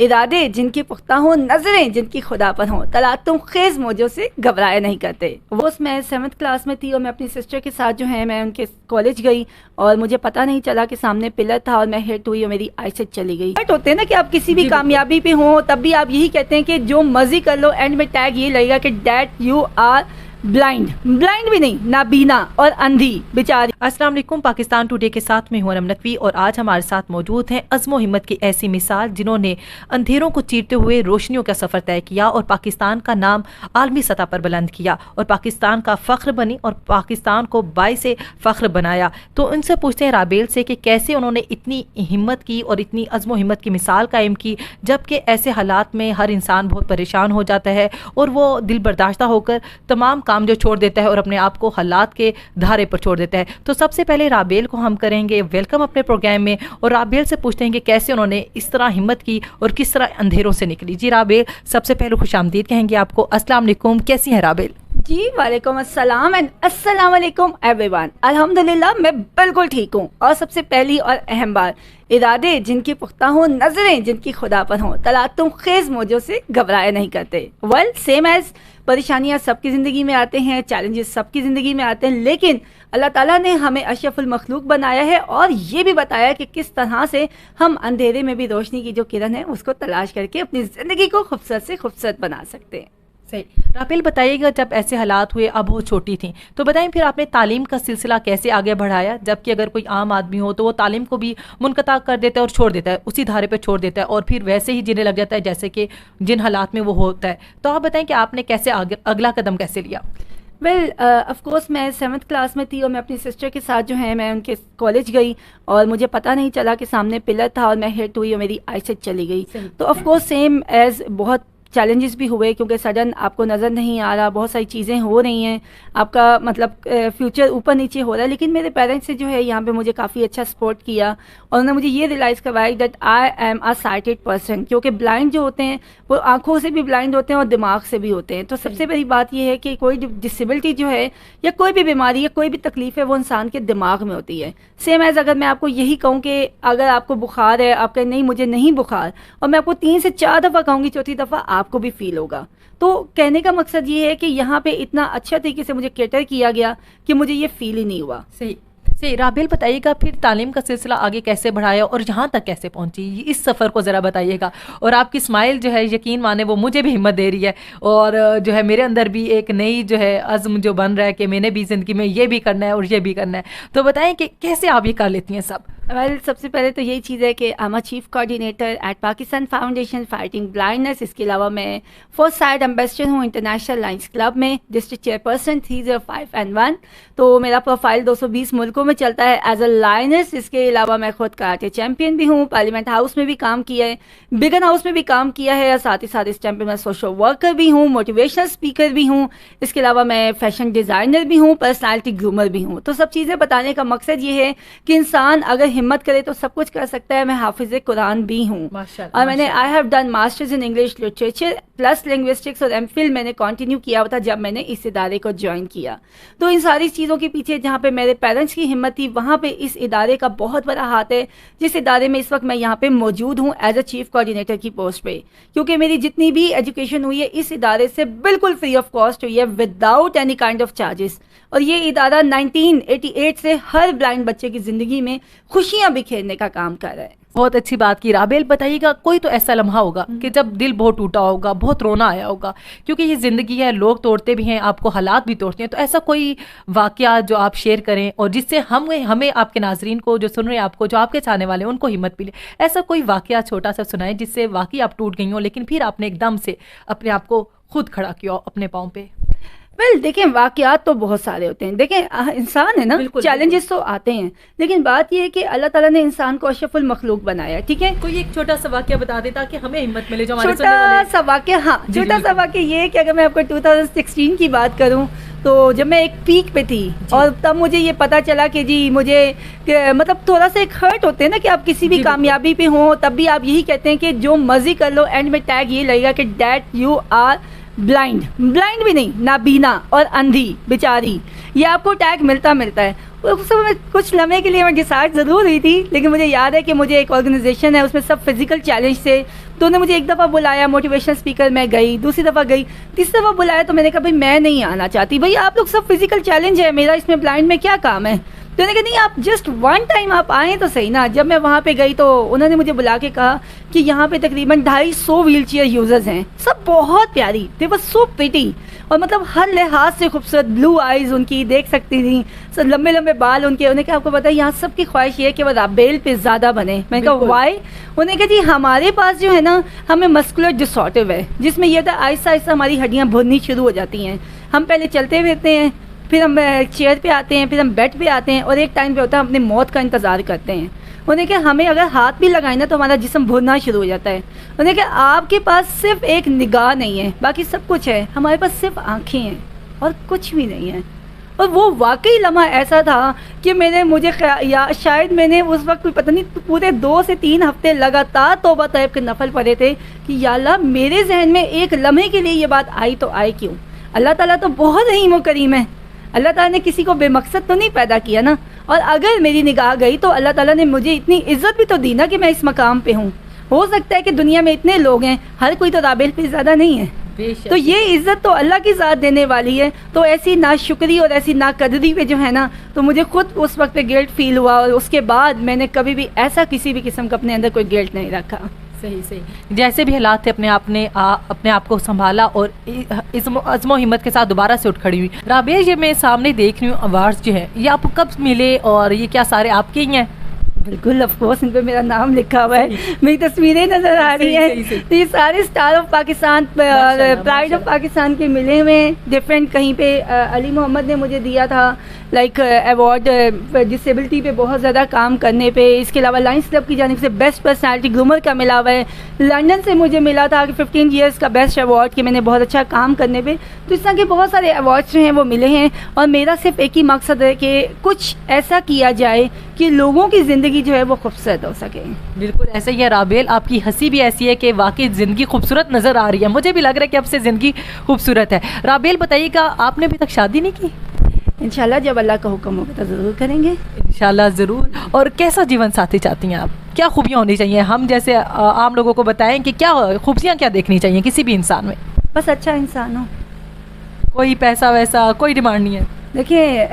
इरादे जिनकी पुख्ता हों, नजरें जिनकी खुदा पर हों, तलातुम खेज मौजों से घबराया नहीं करते। वो मैं 7th क्लास में थी और मैं अपनी सिस्टर के साथ जो है मैं उनके कॉलेज गई और मुझे पता नहीं चला कि सामने पिलर था और मैं हिट हुई और मेरी आईसाइट चली गई। बट होते हैं ना कि आप किसी भी कामयाबी पे हो तब भी आप यही कहते हैं कि जो मर्जी कर लो, एंड में टैग ये लगेगा कि डैट यू आर ब्लाइंड भी नहीं, नाबीना और अंधी बेचारी। अस्सलाम वालेकुम, पाकिस्तान टुडे के साथ में हूं अनम नकवी और आज हमारे साथ मौजूद हैं अज़्म और हिम्मत की ऐसी मिसाल जिन्होंने अंधेरों को चीरते हुए रोशनियों का सफ़र तय किया और पाकिस्तान का नाम आलमी सतह पर बुलंद किया और पाकिस्तान का फ़ख्र बनी और पाकिस्तान को बाइसे फ़ख्र बनाया। तो उनसे पूछते हैं राबेल से कि कैसे उन्होंने इतनी हिम्मत की और इतनी अज़्म और हिम्मत की मिसाल कायम की, जबकि ऐसे हालात में हर इंसान बहुत परेशान हो जाता है और वो दिल बर्दाश्ता होकर तमाम काम जो छोड़ देता है और अपने आप को हालात के धारे पर छोड़ देता है। तो सबसे पहले राबेल को हम करेंगे वेलकम अपने प्रोग्राम में और राबेल से पूछते हैं कि कैसे उन्होंने इस तरह हिम्मत की और किस तरह अंधेरों से निकली। जी राबेल, सबसे पहले खुशामदीद कहेंगे आपको। अस्सलाम वालेकुम, कैसी हैं राबेल? जी वालेकुम अस्सलाम एंड अस्सलाम वालेकुम एवरीवन। अल्हम्दुलिल्लाह मैं बिल्कुल ठीक हूँ। और सबसे पहली और अहम बात, इरादे जिनकी पुख्ता हों, नजरें जिनकी खुदा पर हों, तलातुम खेज मौजों से घबराया नहीं करते। वेल सेम एज परेशानियां सबकी ज़िंदगी में आते हैं, चैलेंजेस सबकी ज़िंदगी में आते हैं, लेकिन अल्लाह ताला ने हमें अशरफुल मखलूक बनाया है और ये भी बताया कि किस तरह से हम अंधेरे में भी रोशनी की जो किरण है उसको तलाश करके अपनी ज़िंदगी को खूबसूरत से खूबसूरत बना सकते हैं। सही। राबेल बताइएगा, जब ऐसे हालात हुए, अब बहुत छोटी थी, तो बताएं फिर आपने तालीम का सिलसिला कैसे आगे बढ़ाया, जबकि अगर कोई आम आदमी हो तो वो तालीम को भी मुनक़ता कर देता है और छोड़ देता है, उसी धारे पे छोड़ देता है और फिर वैसे ही जीने लग जाता है जैसे कि जिन हालात में वो होता है। तो आप बताएं कि आपने कैसे अगला कदम कैसे लिया? वेल ऑफकोर्स मैं 7th क्लास में थी और मैं अपनी सिस्टर के साथ जो है मैं उनके कॉलेज गई और मुझे पता नहीं चला कि सामने पिलर था और मैं हिट हुई और मेरी आईसाइट चली गई। तो ऑफकोर्स सेम एज बहुत चैलेंजेस भी हुए क्योंकि सडन आपको नज़र नहीं आ रहा, बहुत सारी चीज़ें हो रही हैं, आपका मतलब फ्यूचर ऊपर नीचे हो रहा है। लेकिन मेरे पेरेंट्स से जो है यहाँ पे मुझे काफ़ी अच्छा सपोर्ट किया और उन्होंने मुझे ये रियलाइज़ करवाया that I am a sighted person, क्योंकि ब्लाइंड जो होते हैं वो आंखों से भी ब्लाइंड होते हैं और दिमाग से भी होते हैं। तो सबसे बड़ी बात यह है कि कोई डिसेबिलिटी जो है या कोई भी बीमारी या कोई भी तकलीफ है वो इंसान के दिमाग में होती है। सेम एज अगर मैं आपको यही कहूँ कि अगर आपको बुखार है, आप कहें नहीं मुझे नहीं बुखार, और मैं आपको 3 से 4 दफ़ा कहूँगी, चौथी दफ़ा आपको भी फील होगा। तो कहने का मकसद ये है कि यहाँ पे इतना अच्छा तरीके से मुझे कैटर किया गया कि मुझे ये फील ही नहीं हुआ। सही। राबेल बताइएगा फिर तालीम का सिलसिला आगे कैसे बढ़ाया और यहाँ तक कैसे पहुँची, इस सफ़र को ज़रा बताइएगा। और आपकी स्माइल जो है यकीन माने वो मुझे भी हिम्मत दे रही है और जो है मेरे अंदर भी एक नई जो है अज़्म जो बन रहा है कि मैंने भी ज़िंदगी में ये भी करना है और ये भी करना है। तो बताएं कि कैसे आप ये कर लेती हैं सब? वेल सबसे पहले तो यही चीज़ है कि I am chief coordinator at Pakistan foundation fighting blindness. इसके अलावा मैं फर्स्ट साइड एम्बेसडर हूँ इंटरनेशनल लाइन्स क्लब में, डिस्ट्रिक्ट चेयरपर्सन 305 तो मेरा प्रोफाइल 220 मुल्कों में चलता है एज अ लाइनस। इसके अलावा मैं खुद कराटे चैम्पियन भी हूँ, पार्लियामेंट हाउस में भी काम किया है, बिगन हाउस में भी काम किया है और साथ ही साथ इस टाइम पर मैं सोशल वर्कर भी हूँ, मोटिवेशनल स्पीकर भी हूँ। इसके अलावा मैं फैशन डिज़ाइनर भी हूँ, पर्सनैलिटी ग्रूमर भी हूँ। तो सब चीज़ें बताने का मकसद ये है कि इंसान अगर हिम्मत करे तो सब कुछ कर सकता है। मैं हाफिज़ कुरान भी हूँ और मैंने I have done masters in English literature plus linguistics और एमफिल मैंने कंटिन्यू किया हुआ था जब मैंने इस इदारे को ज्वाइन किया। तो इन सारी चीज़ों के पीछे जहाँ पे मेरे पेरेंट्स की हिम्मत थी वहाँ पे इस इदारे का बहुत बड़ा हाथ है, जिस इदारे में इस वक्त मैं यहाँ पे मौजूद हूँ एज अ चीफ कोऑर्डिनेटर की पोस्ट पे, क्योंकि मेरी जितनी भी एजुकेशन हुई है इस इदारे से बिल्कुल फ्री ऑफ कॉस्ट हुई है, without any kind of charges. और ये इदारा 1988 से हर ब्लाइंड बच्चे की ज़िंदगी में खुशियाँ बिखेरने का काम कर रहा है। बहुत अच्छी बात की राबेल। बताइएगा कोई तो ऐसा लम्हा होगा कि जब दिल बहुत टूटा होगा, बहुत रोना आया होगा, क्योंकि ये ज़िंदगी है, लोग तोड़ते भी हैं, आपको हालात भी तोड़ते हैं। तो ऐसा कोई वाकया जो आप शेयर करें और जिससे हमें आपके नाजरीन को जो सुन रहे हैं, आपको जो आपके चाहने वाले हैं उनको हिम्मत मिले। ऐसा कोई वाकया छोटा सा सुनाएं जिससे वाकई आप टूट गई हो लेकिन फिर आपने एकदम से अपने आप को खुद खड़ा किया अपने पाँव पे। वेल देखें वाकयात तो बहुत सारे होते हैं। देखें इंसान है ना, चैलेंजेस तो आते हैं, लेकिन बात यह है कि अल्लाह ताला ने इंसान को अशरफुल मखलूक बनाया। ठीक है, कोई एक छोटा सा वाकया बता दे ताकि हमें हिम्मत मिले जो हमारे छोटा सा वाकया। हाँ, छोटा सा वाकया ये है कि अगर मैं आपको 2016 की बात करूं तो जब मैं एक पीक पे थी और तब मुझे ये पता चला कि जी मुझे मतलब थोड़ा सा एक हर्ट होते हैं ना कि आप किसी भी कामयाबी पे हो तब भी आप यही कहते हैं कि जो मर्जी कर लो, एंड में टैग ये लगेगा कि डैट यू आर ब्लाइंड भी नहीं, नाबीना और अंधी बेचारी, ये आपको टैग मिलता है। उस समय कुछ लम्हे के लिए मैं डिसाइड ज़रूर हुई थी, लेकिन मुझे याद है कि मुझे एक ऑर्गेनाइजेशन है, उसमें सब फिजिकल चैलेंज थे, तो उन्होंने मुझे एक दफ़ा बुलाया मोटिवेशनल स्पीकर, मैं गई, दूसरी दफ़ा गई, तीसरी दफ़ा बुलाया तो मैंने कहा भाई मैं नहीं आना चाहती, भाई आप लोग सब फिजिकल चैलेंज है, मेरा इसमें ब्लाइंड में क्या काम है। तो उन्होंने कहा नहीं आप जस्ट वन टाइम आप आएँ तो सही ना। जब मैं वहाँ पे गई तो उन्होंने मुझे बुला के कहा कि यहाँ पे तकरीबन 250 व्हील चेयर यूज़र्स हैं, सब बहुत प्यारी, दे वर सो प्रिटी, और मतलब हर लिहाज से खूबसूरत, ब्लू आइज़ उनकी देख सकती थी, सब लंबे लंबे बाल उनके। उन्हें कहा आपको पता है यहाँ सबकी ख्वाहिश ये है कि वो राबेल पे ज़्यादा बने। मैंने कहा वाई? उन्हें कहा जी हमारे पास जो है ना, हमें मस्कुलर डिसऑर्डर है, जिसमें यह था आहिस्ता आहिस्ता हमारी हड्डियाँ भुननी शुरू हो जाती हैं। हम पहले चलते फिरते हैं, फिर हम चेयर पे आते हैं, फिर हम बेड पे आते हैं, और एक टाइम पे होता है हम अपनी मौत का इंतज़ार करते हैं। उन्हें कहा हमें अगर हाथ भी लगाए ना तो हमारा जिस्म भुनना शुरू हो जाता है। उन्हें कहा आपके पास सिर्फ एक निगाह नहीं है, बाकी सब कुछ है, हमारे पास सिर्फ आँखें हैं और कुछ भी नहीं है। और वो वाकई लम्हा ऐसा था कि मुझे या शायद मैंने उस वक्त पता नहीं पूरे 2 से 3 हफ्ते लगातार तौबा तैब के नफल पड़े थे कि या अल्लाह मेरे जहन में एक लम्हे के लिए ये बात आई तो आई क्यों। अल्लाह ताला तो बहुत रहीम व करीम है, अल्लाह ताला ने किसी को बेमकसद तो नहीं पैदा किया ना। और अगर मेरी निगाह गई तो अल्लाह ताला ने मुझे इतनी इज्जत भी तो दी ना कि मैं इस मकाम पे हूँ। हो सकता है कि दुनिया में इतने लोग हैं, हर कोई तो राबेल पे ज़्यादा नहीं है, तो ये इज्जत तो अल्लाह की ज़ात देने वाली है। तो ऐसी नाशुक्री और ऐसी नाकदरी पे जो है ना, तो मुझे खुद उस वक्त पे गिल्ट फील हुआ, और उसके बाद मैंने कभी भी ऐसा किसी भी किस्म का अपने अंदर कोई गिल्ट नहीं रखा। सही जैसे भी हालात थे अपने आप को संभाला और अज़्मो हिम्मत के साथ दोबारा से उठ खड़ी हुई। राबेल, ये मैं सामने देख रही हूँ अवार्ड्स जो है, ये आपको कब मिले और ये क्या सारे आपके ही हैं? बिल्कुल, ऑफ कोर्स, इन पे मेरा नाम लिखा हुआ है, मेरी तस्वीरें नजर आ रही हैं। तो ये सारे star of Pakistan, pride of Pakistan के मिले हुए हैं डिफरेंट। कहीं पे अली मोहम्मद ने मुझे दिया था लाइक अवार्ड डिसेबिलिटी पे बहुत ज़्यादा काम करने पे। इसके अलावा लायंस क्लब की जानिब से बेस्ट पर्सनैलिटी ग्रूमर का मिला हुआ है। लंदन से मुझे मिला था कि 15 ईयर्स का बेस्ट अवार्ड कि मैंने बहुत अच्छा काम करने पे। तो इस तरह के बहुत सारे अवार्ड्स जो हैं वो मिले हैं, और मेरा सिर्फ एक ही मकसद है कि कुछ ऐसा किया जाए कि लोगों की ज़िंदगी जो है वो खूबसूरत हो सके। बिल्कुल ऐसा ही है राबेल, आपकी हंसी भी ऐसी है कि वाकई ज़िंदगी खूबसूरत नज़र आ रही है। मुझे भी लग रहा है कि अब से ज़िंदगी खूबसूरत है। राबेल, बताइएगा, आपने अभी तक शादी नहीं की? इंशाल्लाह जब अल्लाह का हुक्म होगा तो ज़रूर करेंगे, इंशाल्लाह ज़रूर। और कैसा जीवन साथी चाहती हैं आप? क्या खूबियाँ होनी चाहिए? हम जैसे आम लोगों को बताएं कि क्या खूबियाँ क्या देखनी चाहिए किसी भी इंसान में? बस अच्छा इंसान हो, कोई पैसा वैसा कोई डिमांड नहीं है। देखिए,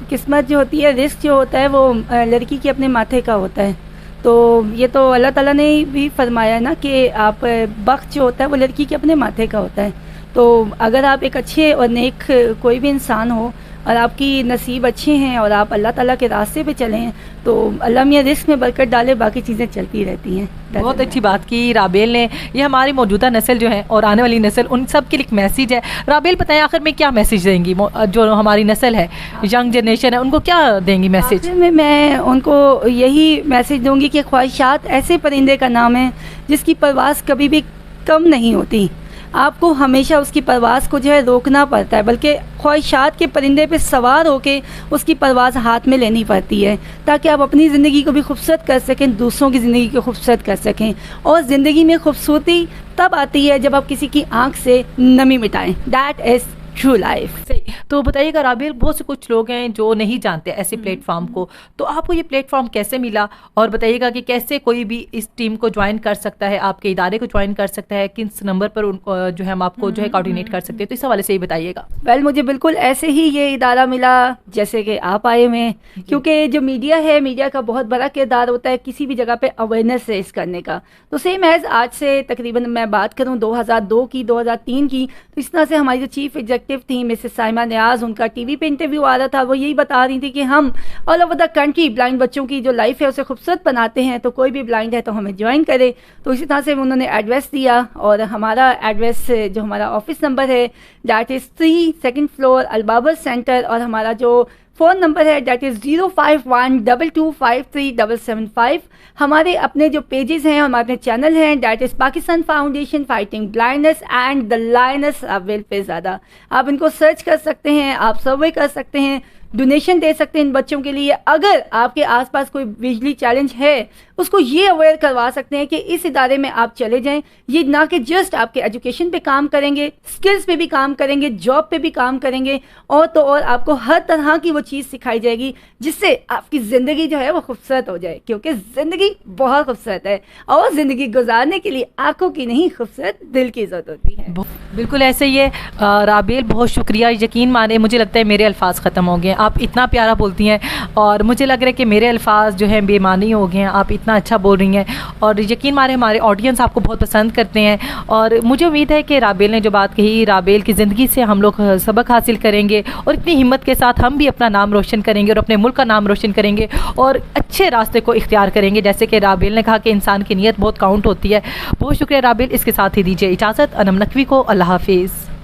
किस्मत जो होती है, रिस्क जो होता है वो लड़की के अपने माथे का होता है। तो ये तो अल्लाह ताला ने भी फरमाया ना कि आप बख्त जो होता है वो लड़की के अपने माथे का होता है। तो अगर आप एक अच्छे और नेक कोई भी इंसान हो और आपकी नसीब अच्छे हैं और आप अल्लाह ताला के रास्ते पे चलें तो अल्लाह मियाँ रिस्क में बरकत डाले, बाकी चीज़ें चलती रहती हैं। बहुत अच्छी बात की राबेल ने। ये हमारी मौजूदा नस्ल जो है और आने वाली नस्ल, उन सब के लिए एक मैसेज है। राबेल, बताएं आखिर में क्या मैसेज देंगी जो हमारी नस्ल है, यंग जनरेशन है, उनको क्या देंगी मैसेज? आखिर में मैं उनको यही मैसेज दूंगी कि ख्वाहिशात ऐसे परिंदे का नाम है जिसकी परवाज़ कभी भी कम नहीं होती। आपको हमेशा उसकी परवाज़ को जो है रोकना पड़ता है, बल्कि ख्वाहिशात के परिंदे पे सवार होके उसकी परवाज़ हाथ में लेनी पड़ती है, ताकि आप अपनी ज़िंदगी को भी खूबसूरत कर सकें, दूसरों की ज़िंदगी को खूबसूरत कर सकें। और ज़िंदगी में खूबसूरती तब आती है जब आप किसी की आँख से नमी मिटाएं। That is true life. तो बताइएगा राबेल, बहुत से कुछ लोग हैं जो नहीं जानते ऐसे प्लेटफॉर्म को, तो आपको ये प्लेटफॉर्म कैसे मिला? और बताइएगा कि कैसे कोई भी इस टीम को ज्वाइन कर सकता है, आपके इदारे को ज्वाइन कर सकता है, किस नंबर पर उनको जो है हम आपको जो है कोऑर्डिनेट कर सकते हैं? तो इस हवाले से ही बताइएगा। वेल, मुझे बिल्कुल ऐसे ही ये इदारा मिला जैसे कि आप आए हुए हैं, क्योंकि जो मीडिया है, मीडिया का बहुत बड़ा किरदार होता है किसी भी जगह पे अवेयरनेस रेज करने का। तो सेम एज आज से तकरीबन मैं बात करूँ 2002 की, 2003 की, तो इस तरह से हमारी जो चीफ एग्जीक्यूटिव थी मिसेस साइमा नियाज, उनका टीवी पे इंटरव्यू आ रहा था, वो यही बता रही थी कि हम all over the country blind बच्चों की जो लाइफ है उसे खूबसूरत बनाते हैं, तो कोई भी ब्लाइंड है तो हमें ज्वाइन करे। तो इसी तरह से उन्होंने एड्रेस दिया, और हमारा एड्रेस जो हमारा ऑफिस नंबर है that is 3 second floor Albabar centre, और हमारा जो फ़ोन नंबर है दैट इज़ 0512253775। हमारे अपने जो पेजेस हैं, हमारे अपने चैनल हैं that is Pakistan foundation fighting blindness and the lioness Rabel पे ज़्यादा। आप इनको सर्च कर सकते हैं, आप सर्वे कर सकते हैं, डोनेशन दे सकते हैं इन बच्चों के लिए। अगर आपके आसपास कोई बिजली चैलेंज है, उसको ये अवेयर करवा सकते हैं कि इस इदारे में आप चले जाएं। ये ना कि जस्ट आपके एजुकेशन पे काम करेंगे, स्किल्स पे भी काम करेंगे, जॉब पे भी काम करेंगे, और तो और आपको हर तरह की वो चीज़ सिखाई जाएगी जिससे आपकी ज़िंदगी जो है वो खूबसूरत हो जाए, क्योंकि ज़िंदगी बहुत खूबसूरत है और ज़िंदगी गुजारने के लिए आंखों की नहीं, खूबसूरत दिल की ज़रूरत होती है। बिल्कुल ऐसे ही है। राबेल, बहुत शुक्रिया। यकीन माने, मुझे लगता है मेरे अल्फाज ख़त्म हो गए। आप इतना प्यारा बोलती हैं और मुझे लग रहा है कि मेरे अल्फाज जो हैं बेमानी हो गए हैं। आप इतना अच्छा बोल रही हैं और यकीन माने हमारे ऑडियंस आपको बहुत पसंद करते हैं। और मुझे उम्मीद है कि राबेल ने जो बात कही, राबेल की ज़िंदगी से हम लोग सबक हासिल करेंगे और इतनी हिम्मत के साथ हम भी अपना नाम रोशन करेंगे और अपने मुल्क का नाम रोशन करेंगे और अच्छे रास्ते को इख्तियार करेंगे। जैसे कि राबेल ने कहा कि इंसान की नीयत बहुत काउंट होती है। बहुत शुक्रिया राबेल। इसके साथ ही दीजिए इजाज़त। अनम नकवी को। अल्लाह हाफिज़।